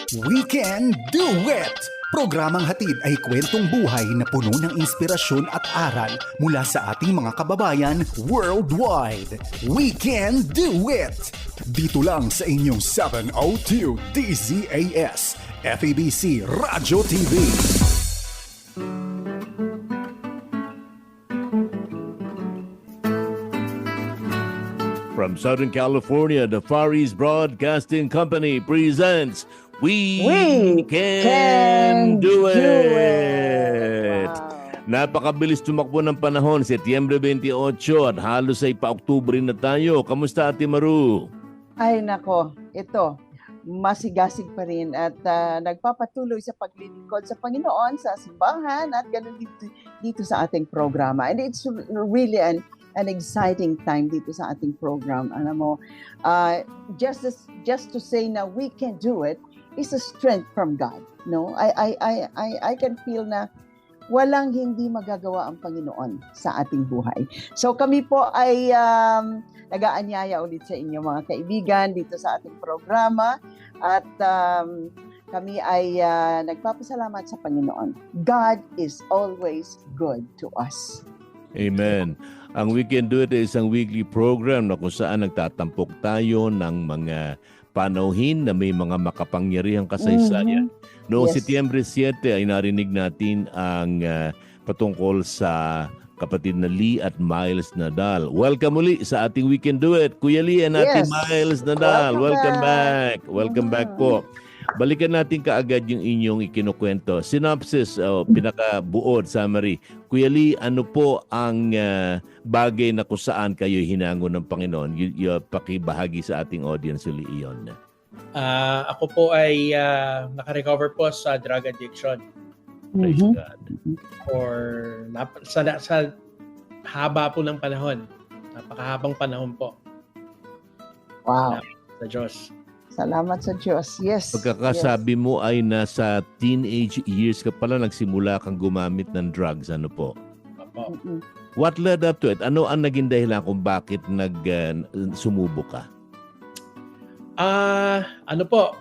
We Can Do It! Programang hatid ay kwentong buhay na puno ng inspirasyon at aral mula sa ating mga kababayan worldwide. We Can Do It! Dito lang sa inyong 702 DZAS, FEBC Radyo TV. From Southern California, the Far East Broadcasting Company presents We Can Do It! Wow. Napakabilis tumakbo ng panahon, Setyembre 28 at halos ay pa-Oktubre na tayo. Kamusta, Ate Maru? Ay nako, ito, masigasig pa rin at nagpapatuloy sa paglilingkod sa Panginoon, sa simbahan at ganun dito sa ating programa. And it's really an exciting time dito sa ating program. Alam mo, just to say na we can do it is a strength from God. No, I can feel na walang hindi magagawa ang Panginoon sa ating buhay. So kami po ay nag-aanyaya ulit sa inyo mga kaibigan dito sa ating programa at kami ay nagpapasalamat sa Panginoon. God is always good to us. Amen. Ang We Can Do It ay isang weekly program na kung saan nagtatampok tayo ng mga panauhin na may mga makapangyarihang kasaysayan. Noong Yes. Setyembre 7 ay narinig natin ang patungkol sa kapatid na Lee at Miles Nadal. Welcome muli sa ating We Can Do It. Kuya Lee and Ate Yes. Miles Nadal. Welcome back. Welcome back Mhm. po. Balikan natin kaagad yung inyong ikinukwento. Synopsis, pinakabuod, summary. Kuya Lee, ano po ang bagay na kung saan kayo hinango ng Panginoon? Pakibahagi sa ating audience uli iyon. Ako po ay naka-recover po sa drug addiction Praise Mhm. God. for sa haba po ng panahon. Napakahabang panahon po Wow. sa Diyos. Salamat sa Diyos. Yes. Pagkakasabi mo ay nasa teenage years ka pala nagsimula kang gumamit ng drugs. Ano po? Opo. Mm-mm. What led up to it? Ano ang naging dahilan kung bakit sumubo ka? Ano po,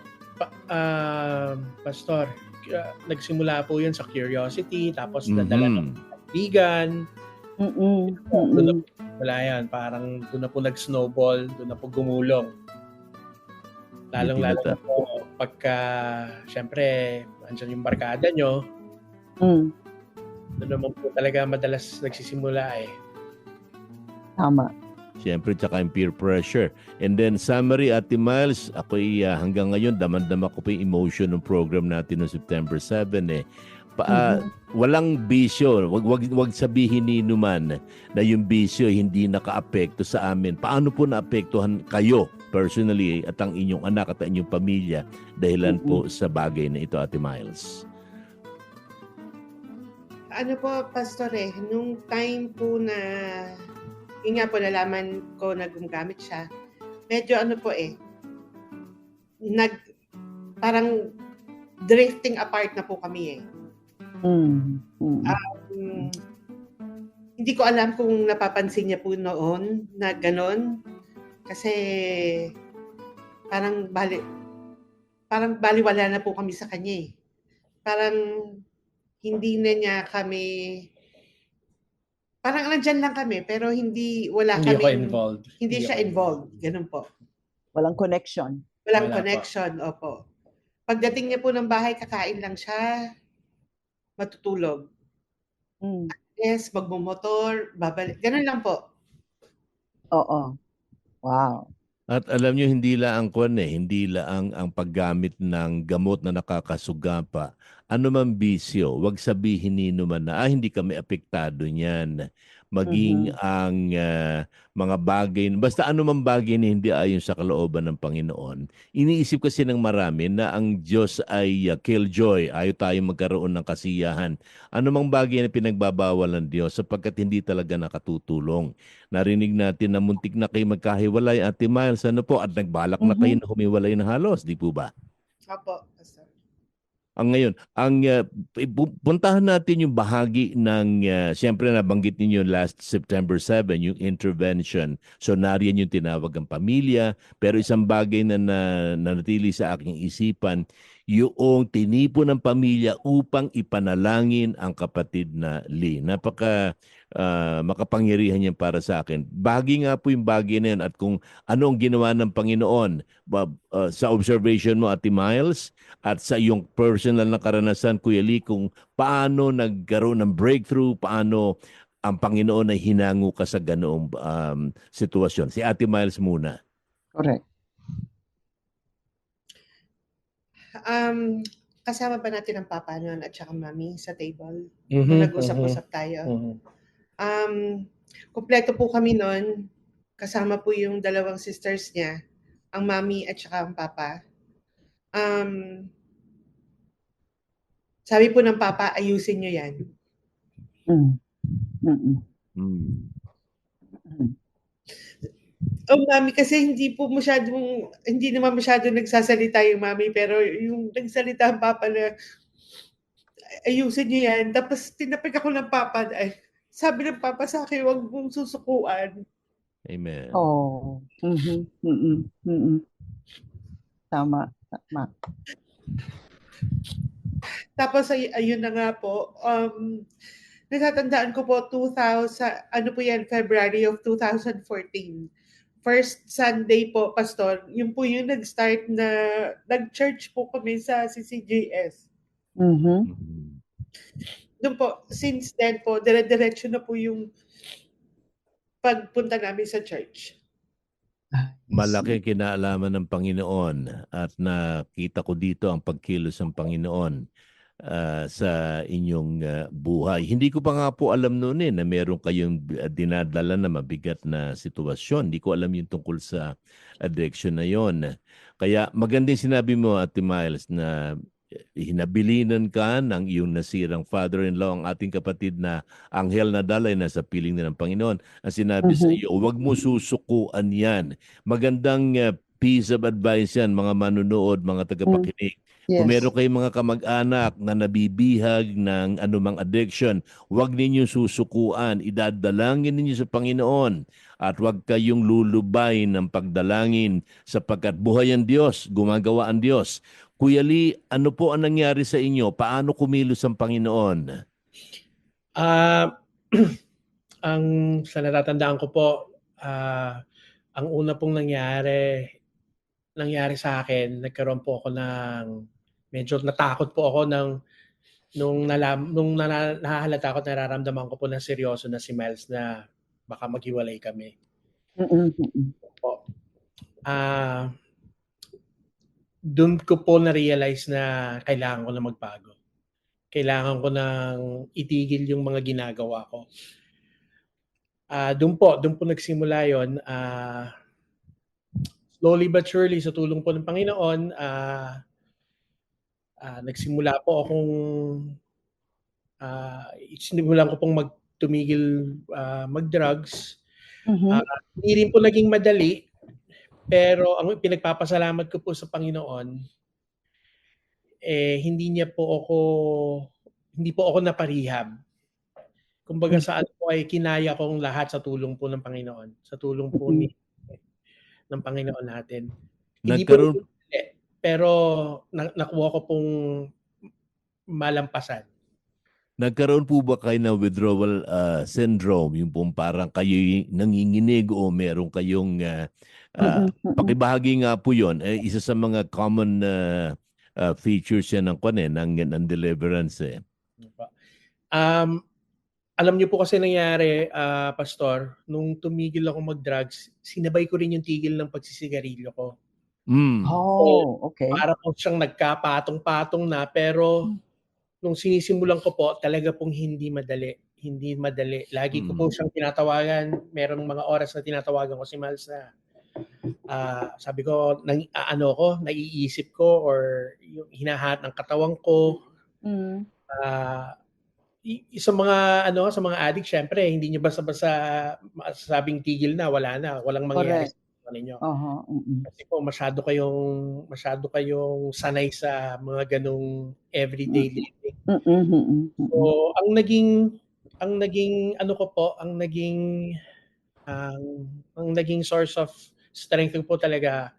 Pastor, nagsimula po yun sa curiosity, tapos nadala ng kaibigan. Mm-mm. Doon na Mm-mm. po wala yan. Parang doon na po nag-snowball, doon na po gumulong. Lalong-lalo na po pagka, syempre, andyan yung barkada nyo, Mm. doon naman po talaga madalas nagsisimula eh. Tama. Siyempre, tsaka yung peer pressure. And then, summary, Ate Miles, ako'y hanggang ngayon, damandama ko pa yung emotion ng program natin noong September 7 eh. Walang bisyo. Wag sabihin ni Numan na yung bisyo hindi naka-apekto sa amin. Paano po naapektuhan kayo personally at ang inyong anak at ang inyong pamilya dahilan po sa bagay na ito, Ate Miles? Ano po, Pastor nung time po na, yun nga po, nalaman ko na gumagamit siya, medyo ano po parang drifting apart na po kami Mm. Mm. Hindi ko alam kung napapansin niya po noon na ganon, kasi parang baliwala na po kami sa kanya Parang hindi na niya kami, parang nandyan lang kami, pero hindi Hindi ako involved. Hindi siya involved. Ganun po. Walang connection. Walang Wala po. connection, opo. Pagdating niya po ng bahay, kakain lang siya, matutulog. Mm. Yes, magmumotor, babalik. Ganun lang po. Oo. Wow. At alam nyo, hindi lang hindi lang ang paggamit ng gamot na nakakasugapa. Ano man bisyo, wag sabihin ni naman na hindi kami apektado niyan. Maging ang mga bagay, basta ano man bagay na hindi ayon sa kalooban ng Panginoon. Iniisip kasi ng marami na ang Diyos ay killjoy, ayaw tayo magkaroon ng kasiyahan. Ano mang bagay na pinagbabawal ng Diyos sapagkat hindi talaga nakatutulong. Narinig natin na muntik na kayo magkahiwalay, Ate Miles, ano po, at nagbalak na kayo na humiwalay na halos, di po ba? Opo, Pastor. Ang ngayon, puntahan natin yung bahagi ng, siyempre nabanggit ninyo last September 7, yung intervention. So nariyan yung tinawag ang pamilya, pero isang bagay na nanatili sa aking isipan, yung tinipo ng pamilya upang ipanalangin ang kapatid na Lee. Makapangyarihan yan para sa akin. Bagay nga po yung bagay na yun at kung ano ang ginawa ng Panginoon sa observation mo, Ate Miles, at sa iyong personal na karanasan, Kuya Lee, kung paano nagkaroon ng breakthrough, paano ang Panginoon ay hinango ka sa ganoong sitwasyon. Si Ate Miles muna. Correct. Kasama ba natin ang papa noon at saka mami sa table? Mhm, Nung nag-usap-usap tayo. mhm. Kumpleto po kami noon. Kasama po yung dalawang sisters niya, ang mami at saka ang papa. Sabi po ng papa, ayusin nyo yan. Mm. Mm-mm. Hmm. Mm. Ang mami kasi hindi naman masyadong nagsasalita yung mami, pero yung nagsalita ang papa na ayusin nyo yan. Tapos tinapik ako ng papa na, sabi ng papa sa akin, huwag mong susukuan. Amen. Oh. Mhm. Mm-mm. Mm-mm. Tama. Tapos ayun na nga po, natatandaan ko po February of 2014. First Sunday po, Pastor, yun po yung nag-start na nag-church po kami sa CCJS. Mhm. Doon po, since then po, dire-diretso na po yung pagpunta namin sa church. Malaki kinalaman ng Panginoon at nakita ko dito ang pagkilos ng Panginoon sa inyong buhay. Hindi ko pa nga po alam noon na meron kayong dinadala na mabigat na sitwasyon. Hindi ko alam yung tungkol sa addiction na yon. Kaya magandang sinabi mo, Ate Miles, na hinabilinan ka ng iyong nasirang father-in-law, ang ating kapatid na anghel na dalay na sa piling na ng Panginoon. Ang sinabi sa iyo, huwag mo susukuan yan. Magandang piece of advice yan, mga manunood, mga tagapakinig. Yes. Kung meron kayong mga kamag-anak na nabibihag ng anumang addiction, huwag ninyong susukuan, idadalangin ninyo sa Panginoon at huwag kayong lulubay ng pagdalangin sapagkat buhay ang Diyos, gumagawa ang Diyos. Kuya Lee, ano po ang nangyari sa inyo? Paano kumilos ang Panginoon? Ang sa natatandaan ko po, ang una pong nangyari sa akin, nagkaroon po ako medyo natakot po ako nung nahahalata ko at nararamdaman ko po na seryoso na si Miles na baka maghiwalay kami. Po. Doon ko po na-realize na kailangan ko na magbago. Kailangan ko nang itigil yung mga ginagawa ko. Doon po nagsimula yon. Slowly but surely, sa tulong po ng Panginoon, nagsimula po akong sinimulan ko pong tumigil mag-drugs. Hindi rin po naging madali, pero ang pinagpapasalamat ko po sa Panginoon, hindi po ako naparehab. Kumbaga sa ano po ay kinaya kong lahat sa tulong po ng Panginoon, sa tulong po ng Panginoon natin. Hindi po pero nakuha ko pong malampasan. Nagkaroon po ba kayo ng withdrawal syndrome? Yung pong parang kayo nanginginig o meron kayong pakibahagi nga po yun. Isa sa mga common features yan ng deliverance. Alam niyo po kasi nangyari, Pastor, nung tumigil ako mag-drugs, sinabay ko rin yung tigil ng pagsisigarilyo ko. Okay. Para po siyang nagkapatong-patong na, pero nung sinisimulan ko po, talaga pong hindi madali. Lagi ko po siyang tinatawagan. Merong mga oras na tinatawagan ko si Miles na sabi ko, naiisip ko or yung hinahat ng katawan ko. Sa mga addict, syempre, hindi niyo basta-basta masasabing tigil na, walang mangyayari. Correct. sa ninyo. Mm. Kasi po masyado kayong sanay sa mga ganong everyday living. So, ang naging ano ko po, ang naging source of strength ko po talaga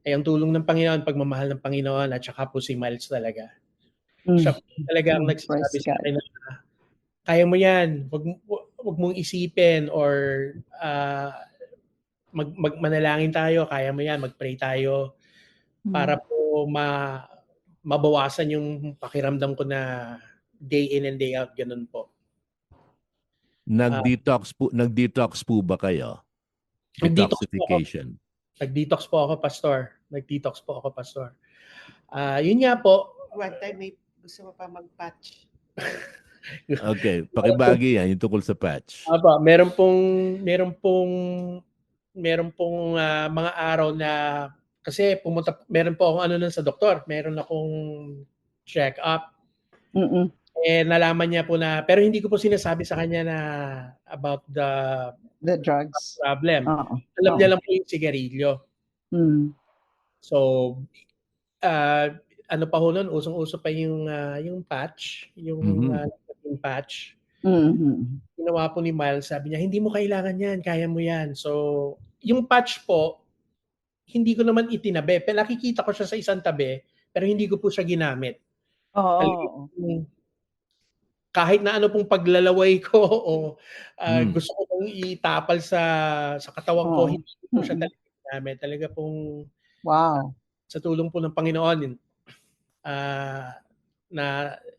ay ang tulong ng Panginoon, pagmamahal ng Panginoon, at saka po si Miles talaga. Siya po talaga ang nagsasabi Praise sa God. akin na kaya mo yan, wag mong isipin, or manalangin tayo, kaya mo yan, mag-pray tayo para po mabawasan yung pakiramdam ko na day in and day out, ganun po. Nag-detox po ba kayo? Detoxification. Nag-detox po ako, Pastor. Yun nga po. One time may gusto mo pa mag-patch. Okay, pakibagi yan yung tungkol sa patch. Meron pong mga araw na kasi meron po akong ano nun sa doktor. Meron akong check-up. Nalaman niya po na, pero hindi ko po sinasabi sa kanya na about the drugs problem. Alam niya lang po yung sigarilyo. So, ano pa ho nun, usong-uso pa yung patch, yung patch. Ginawa po ni Miles, sabi niya, hindi mo kailangan yan, kaya mo yan. So, yung patch po, hindi ko naman itinabi. Pero nakikita ko siya sa isang tabi, pero hindi ko po siya ginamit. Kahit na ano pong paglalaway ko o gusto ko pong itapal sa katawan ko, hindi ko po siya talaga ginamit. Talaga pong sa tulong po ng Panginoon,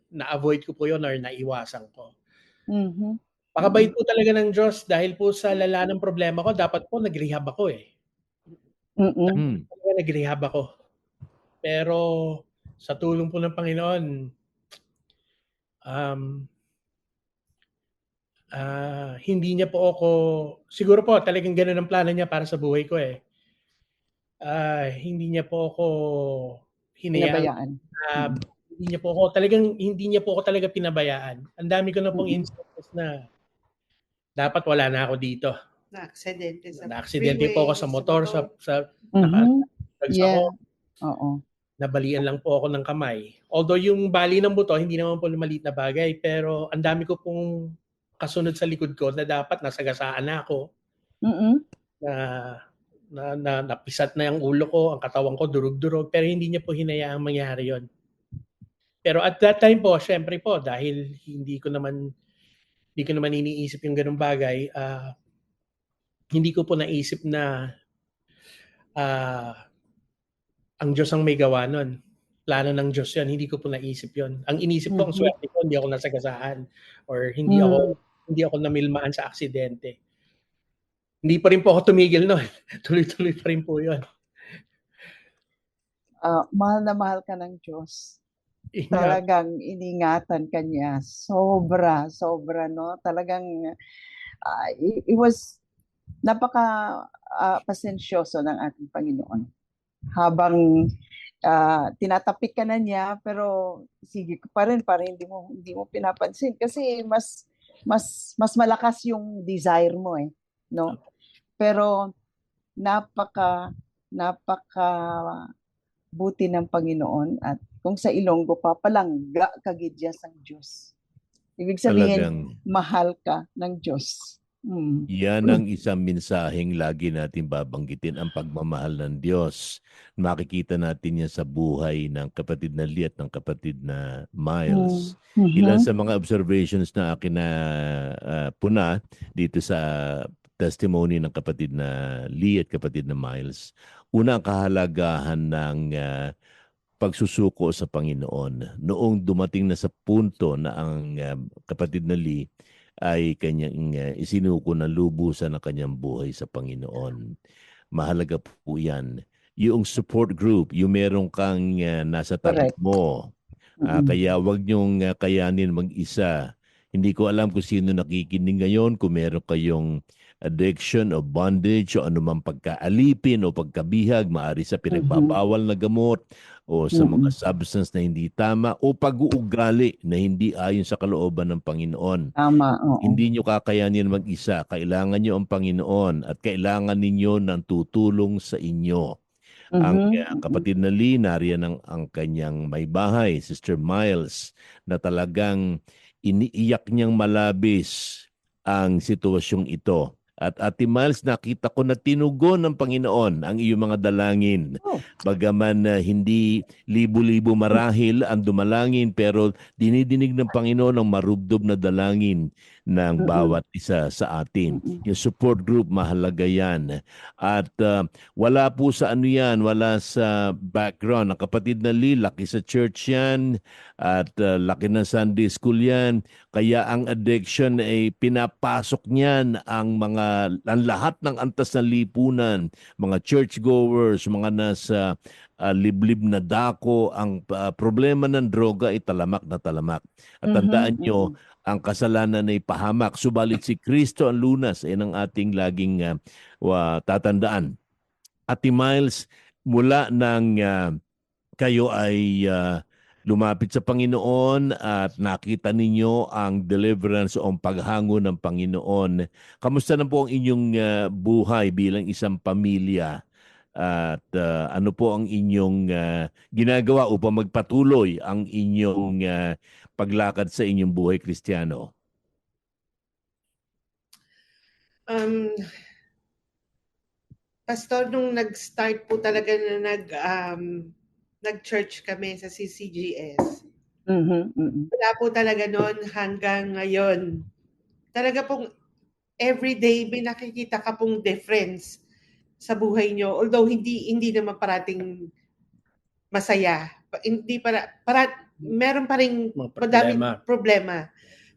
na-avoid ko po yun or naiwasan ko. Pakabait po talaga ng Diyos dahil po sa lala ng problema ko, dapat po nag-rehab ako eh. Nag-rehab ako. Pero sa tulong po ng Panginoon, hindi niya po ako, siguro po talagang ganun ang plano niya para sa buhay ko eh. Hindi niya po ako pinabayaan. Hindi niya po ako talaga pinabayaan. Ang dami ko na pong instances na dapat wala na ako dito. Na-aksidente po ako sa motor, nabalian lang po ako ng kamay. Although yung bali ng buto, hindi naman po maliit na bagay, pero ang dami ko pong kasunod sa likod ko na dapat nasagasaan na ako. Na napisat na yung ulo ko, ang katawan ko durug-durug, pero hindi niya po hinayaang mangyari yon. Pero at that time po, syempre po, dahil hindi ko naman iniisip yung ganung bagay, hindi ko po naisip na ang Diyos ang may gawa nun. Plano ng Diyos yun, hindi ko po naisip yun. Ang inisip ko, ang swerte ko, hindi ako nasagasaan or hindi ako namilmaan sa aksidente. Hindi pa rin po ako tumigil noon. Tuloy-tuloy pa rin po yun. Mahal na mahal ka ng Diyos. Talagang iningatan ka niya. Sobra, no? Talagang, it was napaka-pasensyoso ng ating Panginoon. Habang tinatapik ka na niya, pero sige pa rin, parang hindi mo pinapansin. Kasi mas malakas yung desire mo eh. No? Pero napaka buti ng Panginoon at kung sa Ilonggo pa palangga kagidyas ang Diyos. Ibig sabihin, mahal ka ng Diyos. Yan ang isang mensaheng lagi natin babanggitin, ang pagmamahal ng Diyos. Makikita natin yan sa buhay ng kapatid na Lee at ng kapatid na Miles. Ilan sa mga observations na akin na puna dito sa testimony ng kapatid na Lee at kapatid na Miles. Una, ang kahalagahan ng pagsusuko sa Panginoon. Noong dumating na sa punto na ang kapatid na Lee ay kanyang isinuko ng lubusan ng kanyang buhay sa Panginoon. Mahalaga po yan. Yung support group, yung meron kang nasa tabi mo. Kaya wag niyong kayanin mag-isa. Hindi ko alam kung sino nakikinig ngayon, kung meron kayong addiction o bondage o anumang pagkaalipin o pagkabihag, maaari sa pinagbabawal na gamot o sa mga Mm-mm. substance na hindi tama o pag-uugali na hindi ayon sa kalooban ng Panginoon. Tama, oo. Hindi nyo kakayanin mag-isa. Kailangan nyo ang Panginoon at kailangan ninyo ng tutulong sa inyo. Ang Mhm. kapatid na Lee, nariyan ang kanyang may bahay, Sister Miles, na talagang iniiyak niyang malabis ang sitwasyong ito. At Ate Miles, nakita ko na tinugon ng Panginoon ang iyong mga dalangin. Oh. Bagaman hindi libo-libo marahil ang dumalangin, pero dinidinig ng Panginoon ang marubdob na dalangin ng Mm-mm. bawat isa sa atin. Mm-mm. Yung support group, mahalaga yan. At wala po sa ano yan, wala sa background. Ang kapatid na Lee, laki sa church yan at laki ng Sunday school yan. Kaya ang addiction ay pinapasok niyan ang lahat ng antas ng lipunan, mga churchgoers, mga nasa liblib na dako. Ang problema ng droga ay talamak na talamak. At tandaan nyo, ang kasalanan ay pahamak. Subalit si Kristo ang lunas ay ng ating laging tatandaan. Ate Miles, mula nang kayo ay lumapit sa Panginoon at nakita ninyo ang deliverance o ang paghango ng Panginoon, kamusta na po ang inyong buhay bilang isang pamilya? At ano po ang inyong ginagawa upang magpatuloy ang inyong paglakad sa inyong buhay Kristiyano? Pastor, nung nag-start po talaga na nag-church kami sa CCGS, wala po talaga noon hanggang ngayon. Talaga pong everyday may nakikita ka pong difference sa buhay nyo. Although hindi naman parating masaya. Hindi meron pa rin madaming problema.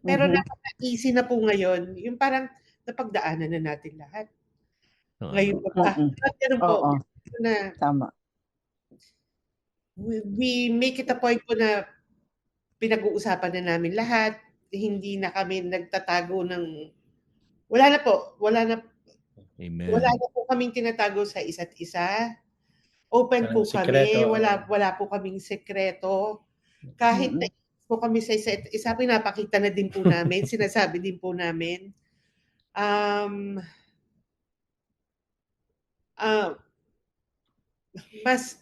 Pero napaka-easy na po ngayon. Yung parang napagdaanan na natin lahat. Ngayon pa. Ganun po. Oo. Na, Tama. we make it a point po na pinag-uusapan na namin lahat. Hindi na kami nagtatago ng wala na po kaming tinatago sa isa't isa. Open po kami, wala po kaming sekreto. Kahit na po kami sa isa't isa, pinapakita na din po namin, sinasabi din po namin. Mas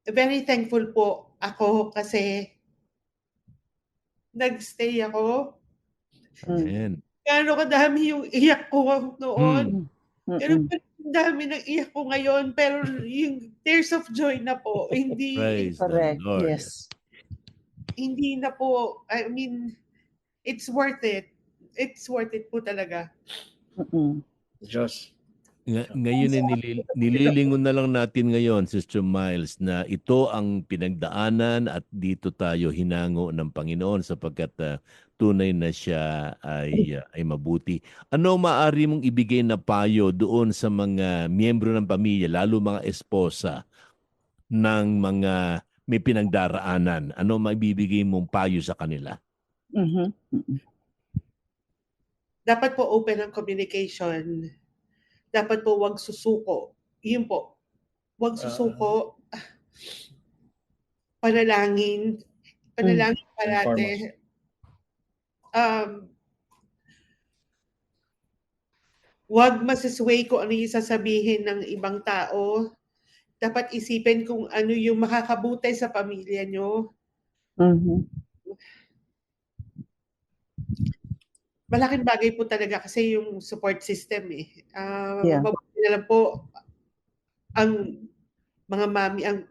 very thankful po ako kasi nagstay ako. Amen. Gaano kadami yung iyak ko noon. Pero dami ng iyak ko ngayon, pero yung tears of joy na po, hindi correct. Yes. Hindi na po, I mean, it's worth it. It's worth it po talaga. Diyos. Ngayon nililingon na lang natin ngayon, Sister Miles, na ito ang pinagdaanan at dito tayo hinango ng Panginoon sapagkat tunay na siya ay mabuti. Ano maaari mong ibigay na payo doon sa mga miyembro ng pamilya, lalo mga esposa ng mga may pinagdaraanan? Ano maibibigay mong payo sa kanila? Dapat po open ang communication. Dapat po wag susuko. Yun po. Wag susuko. Panalangin parate. Wag masisway kung ano yung sasabihin ng ibang tao. Dapat isipin kung ano yung makakabuti sa pamilya nyo. Malaking bagay po talaga kasi yung support system eh. Mabuti na lang po ang mga mami, ang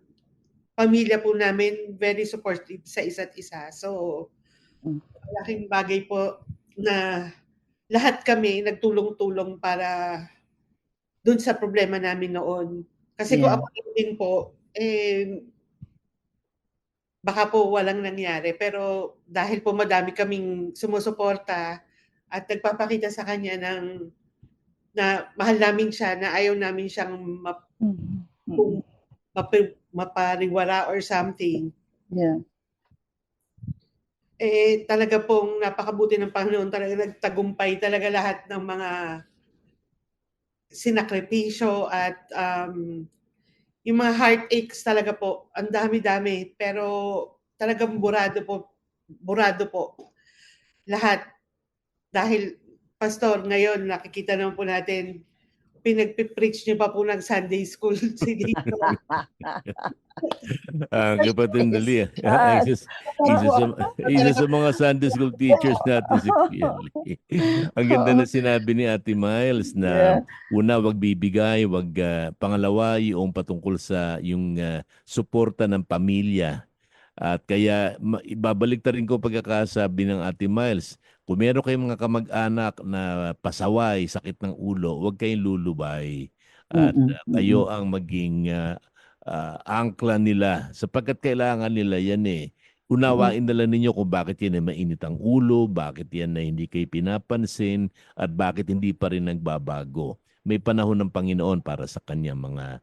pamilya po namin very supportive sa isa't isa. So, malaking bagay po na lahat kami nagtulong-tulong para dun sa problema namin noon. Kasi kung ako din po, baka po walang nangyari. Pero dahil po madami kaming sumusuporta at nagpapakita sa kanya na mahal namin siya, na ayaw namin siyang mapariwara or something. Yeah. Talaga pong napakabuti ng Panginoon, talaga nagtagumpay talaga lahat ng mga sinakripisyo at yung mga heartaches talaga po, ang dami-dami. Pero talagang burado po lahat. Dahil, Pastor, ngayon nakikita naman po natin, pinagpipreach niyo pa po ng Sunday school si Dito. Kapatid Dali, Ah, isa sa mga Sunday school teachers natin si PLE. Ang ganda na sinabi ni Ate Miles na Yeah. una, wag bibigay, pangalawa, yung patungkol sa yung suporta ng pamilya. At kaya ibabalik ta rin ko pagkakasabi ng Ate Miles, kung meron kayong mga kamag-anak na pasaway, sakit ng ulo, huwag kayong lulubay. At kayo ang maging angkla nila sapagkat kailangan nila yan eh. Unawain na lang ninyo kung bakit yan ay mainit ang ulo, bakit yan na hindi kayo pinapansin, at bakit hindi pa rin nagbabago. May panahon ng Panginoon para sa kanyang mga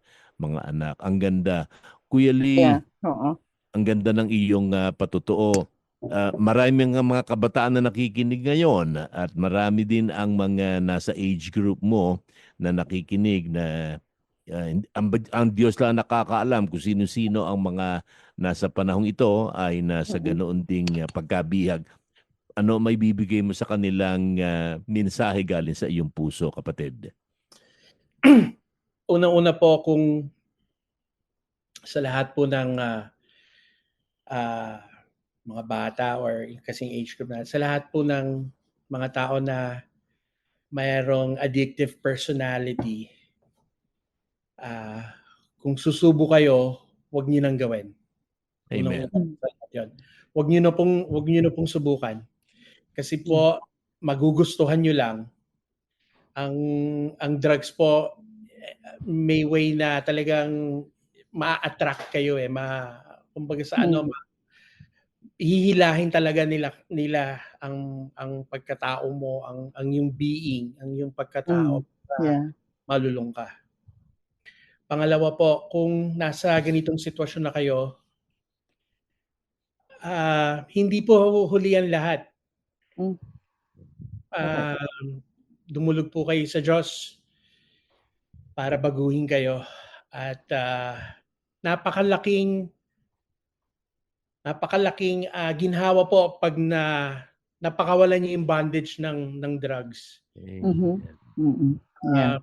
anak. Ang ganda. Kuya Lee, Yeah. Oo. ang ganda ng iyong patutuo. Marami nga mga kabataan na nakikinig ngayon at marami din ang mga nasa age group mo na nakikinig na ang Diyos lang nakakaalam kung sino-sino ang mga nasa panahong ito ay nasa ganoon ding pagkabihag. Ano may bibigay mo sa kanilang mensahe galing sa iyong puso, kapatid? Unang-una po kung sa lahat po ng mga bata or kasing age group na, sa lahat po ng mga tao na mayroong addictive personality, kung susubo kayo, huwag niyo nang gawin. Amen. Yun. Huwag niyo na pong subukan. Kasi po magugustuhan niyo lang. Ang drugs po may way na talagang ma-attract kayo eh. Kumbaga sa hihilahin talaga nila ang pagkatao mo, ang yung being, ang yung pagkatao. Yeah. Malulung ka. Pangalawa po, kung nasa ganitong sitwasyon na kayo, hindi po hulihan lahat. Dumulog po kayo sa Diyos para baguhin kayo. At napakalaking ginhawa po pag napakawalan niyo yung bondage ng drugs. Yeah.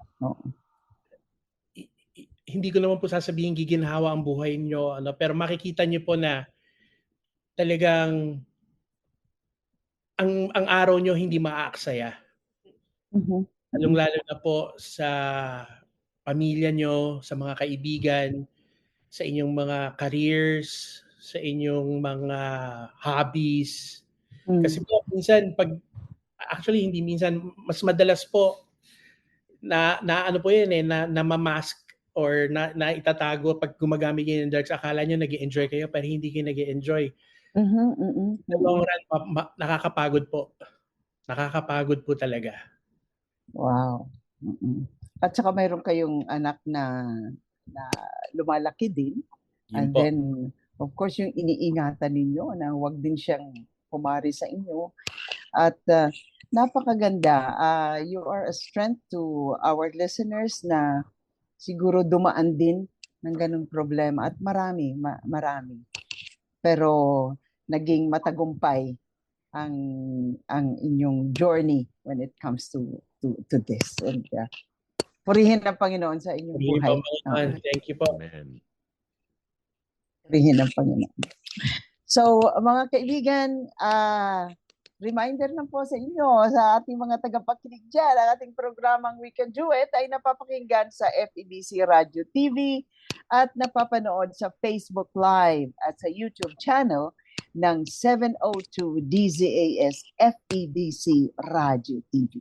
Hindi ko naman po sasabihin giginhawa ang buhay niyo, pero makikita niyo po na talagang ang araw niyo hindi maaaksaya. Lalong-lalo na po sa pamilya niyo, sa mga kaibigan, sa inyong mga careers, sa inyong mga hobbies. Kasi po minsan hindi minsan, mas madalas po na ano po yan eh, na mamask or na itatago pag gumagamit kayo ng drugs. Akala nyo nag-i-enjoy kayo pero hindi kayo nag-i-enjoy. Sa long run, nakakapagod po. Nakakapagod po talaga. Wow. At saka mayroon kayong anak na lumalaki din. Yun And po. then, of course, yung iniingatan ninyo na huwag din siyang pumari sa inyo. At napakaganda. You are a strength to our listeners na siguro dumaan din ng ganung problema. At marami. Pero naging matagumpay ang inyong journey when it comes to this. And purihin ng Panginoon sa inyong buhay. Thank you po. Amen. Purihin ng Panginoon. So, mga kaibigan, reminder lang po sa inyo, sa ating mga tagapakinig dyan, ang ating programang We Can Do It ay napapakinggan sa FEBC Radio TV at napapanood sa Facebook Live at sa YouTube channel ng 702 DZAS FEBC Radio TV.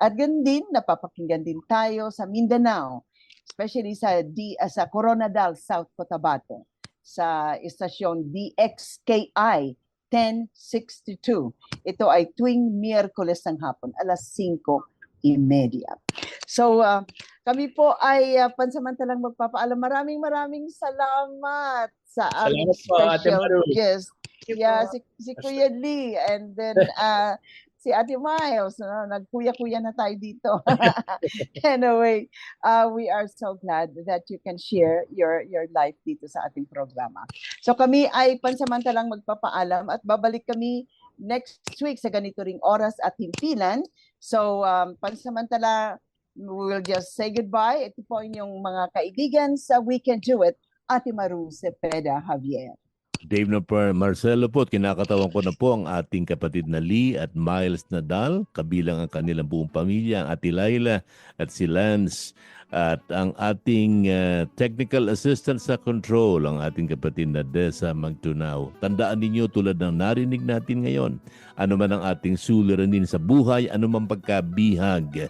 At ganun din, napapakinggan din tayo sa Mindanao, especially sa Coronadal, South Cotabato, sa istasyon DXKI 1062. Ito ay tuwing Miyerkules ng hapon, alas 5:30. So, kami po ay pansamantalang magpapaalam. Maraming salamat sa aming special guest. Yeah, si Kuya Lee. And then, si Ate Miles, nagkuya-kuya na tayo dito. Anyway, we are so glad that you can share your life dito sa ating programa. So kami ay pansamantalang magpapaalam at babalik kami next week sa ganito ring oras at himpilan. So pansamantala, we will just say goodbye. Ito po inyong mga kaibigan sa We Can Do It, Ate Maru Cepeda Javier. Dave na po, Marcelo po, kinakatawan ko na po ang ating kapatid na Lee at Miles Nadal, kabilang ang kanilang buong pamilya, ang Ate Laila at si Lance, at ang ating technical assistant sa control, ang ating kapatid na Desa Magtunao. Tandaan ninyo tulad ng narinig natin ngayon, ano man ang ating suliranin sa buhay, ano man pagkabihag,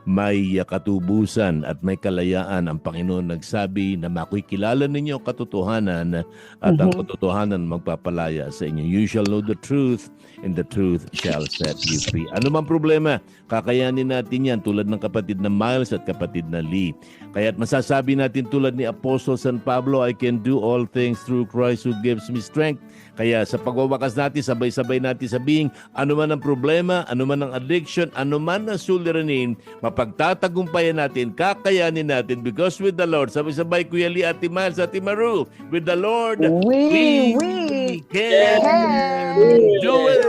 may katubusan at may kalayaan. Ang Panginoon nagsabi na makikilala ninyo ang katotohanan at ang katotohanan magpapalaya sa inyo. You shall know the truth and the truth shall set you free. Ano man problema, kakayanin natin yan tulad ng kapatid na Miles at kapatid na Lee. Kaya't masasabi natin tulad ni Apostle San Pablo, I can do all things through Christ who gives me strength. Kaya sa pagwawakas natin, sabay-sabay natin sabihin, ano man ang problema, ano man ang addiction, ano man ang suliranin, mapagtatagumpayan natin, kakayanin natin, because with the Lord, sabay-sabay Kuya Lee, Ate Miles, Ate Maru, with the Lord, We can do it!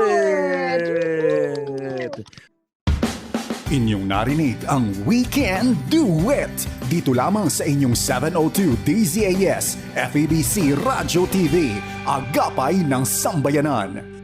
Inyong narinig ang We Can Do It! Dito lamang sa inyong 702 DZAS, FEBC Radio TV, Agapay ng Sambayanan.